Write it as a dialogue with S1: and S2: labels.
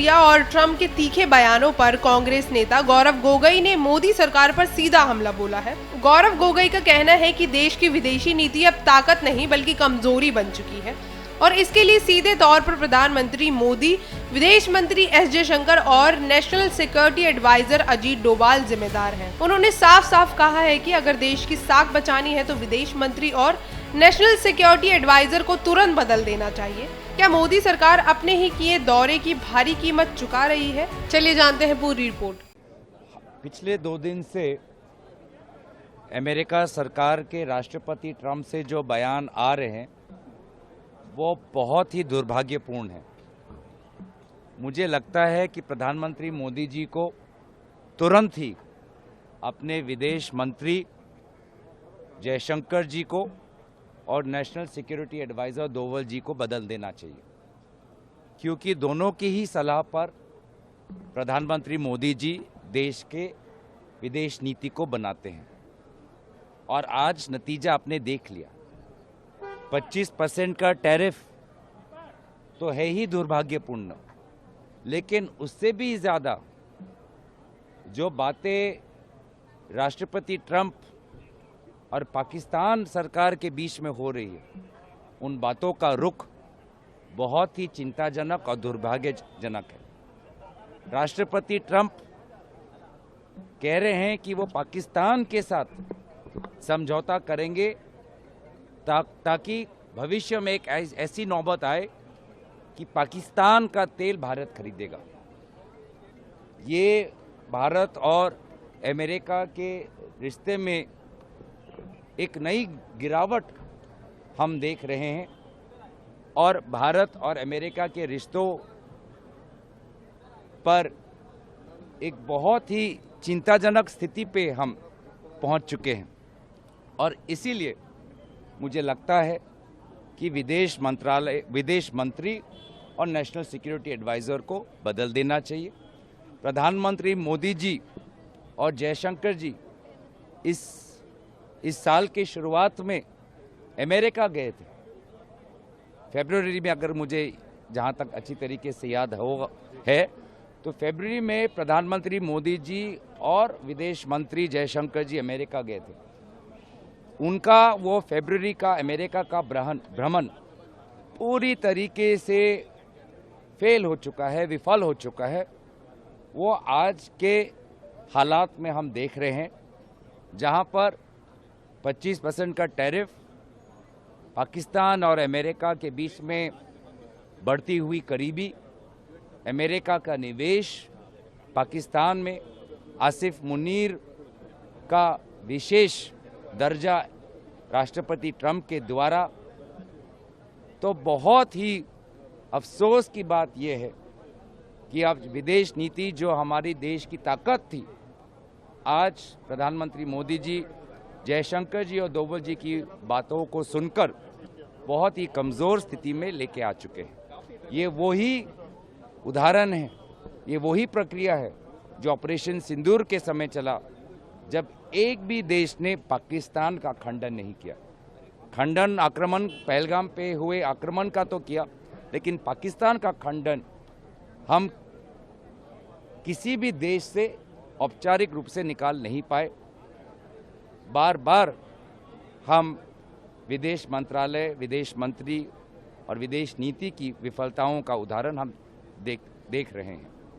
S1: Media और Trump के तीखे बयानों पर कांग्रेस नेता गौरव गोगोई ने मोदी सरकार पर सीधा हमला बोला है। गौरव गोगोई का कहना है कि देश की विदेशी नीति अब ताकत नहीं बल्कि कमजोरी बन चुकी है और इसके लिए सीधे तौर पर प्रधानमंत्री मोदी, विदेश मंत्री एस जयशंकर और national security adviser Ajit Doval जिम्मेदार हैं। उन्होंने साफ साफ कहा है कि अगर देश की साख बचानी है तो विदेश मंत्री और नेशनल सिक्योरिटी एडवाइजर को तुरंत बदल देना चाहिए। क्या मोदी सरकार अपने ही किए दौरे की भारी कीमत चुका रही है? चलिए जानते हैं पूरी रिपोर्ट।
S2: पिछले 2 दिन से अमेरिका सरकार के राष्ट्रपति ट्रंप से जो बयान आ रहे हैं वो बहुत ही दुर्भाग्यपूर्ण है। मुझे लगता है कि प्रधानमंत्री मोदी जी को तुरंत ही अपने विदेश मंत्री जयशंकर जी को और नेशनल सिक्योरिटी एडवाइज़र डोभाल जी को बदल देना चाहिए, क्योंकि दोनों की ही सलाह पर प्रधानमंत्री मोदी जी देश के विदेश नीति को बनाते हैं और आज नतीजा आपने देख लिया। 25% का टैरिफ तो है ही दुर्भाग्यपूर्ण, लेकिन उससे भी ज़्यादा जो बातें राष्ट्रपति ट्रंप और पाकिस्तान सरकार के बीच में हो रही है, उन बातों का रुख बहुत ही चिंताजनक और दुर्भाग्यजनक है। राष्ट्रपति ट्रंप कह रहे हैं कि वो पाकिस्तान के साथ समझौता करेंगे ताकि भविष्य में एक ऐसी नौबत आए कि पाकिस्तान का तेल भारत खरीदेगा। ये भारत और अमेरिका के रिश्ते में एक नई गिरावट हम देख रहे हैं और भारत और अमेरिका के रिश्तों पर एक बहुत ही चिंताजनक स्थिति पे हम पहुंच चुके हैं और इसीलिए मुझे लगता है कि विदेश मंत्री और नेशनल सिक्योरिटी एडवाइज़र को बदल देना चाहिए। प्रधानमंत्री मोदी जी और जयशंकर जी इस साल की शुरुआत में अमेरिका गए थे, फरवरी में, अगर मुझे जहां तक अच्छी तरीके से याद है तो फरवरी में प्रधानमंत्री मोदी जी और विदेश मंत्री जयशंकर जी अमेरिका गए थे। उनका वो फरवरी का अमेरिका का भ्रमण पूरी तरीके से फेल हो चुका है, विफल हो चुका है। वो आज के हालात में हम देख रहे हैं जहां पर 25% का टैरिफ, पाकिस्तान और अमेरिका के बीच में बढ़ती हुई करीबी, अमेरिका का निवेश पाकिस्तान में, आसिफ मुनीर का विशेष दर्जा राष्ट्रपति ट्रंप के द्वारा, तो बहुत ही अफसोस की बात यह है कि अब विदेश नीति जो हमारी देश की ताकत थी, आज प्रधानमंत्री मोदी जी, जयशंकर जी और डोभाल जी की बातों को सुनकर बहुत ही कमज़ोर स्थिति में लेके आ चुके हैं। ये वही उदाहरण है, ये वही प्रक्रिया है जो ऑपरेशन सिंदूर के समय चला, जब एक भी देश ने पाकिस्तान का खंडन नहीं किया। खंडन आक्रमण, पहलगाम पे हुए आक्रमण का तो किया, लेकिन पाकिस्तान का खंडन हम किसी भी देश से औपचारिक रूप से निकाल नहीं पाए। बार बार हम विदेश मंत्रालय, विदेश मंत्री और विदेश नीति की विफलताओं का उदाहरण हम देख रहे हैं।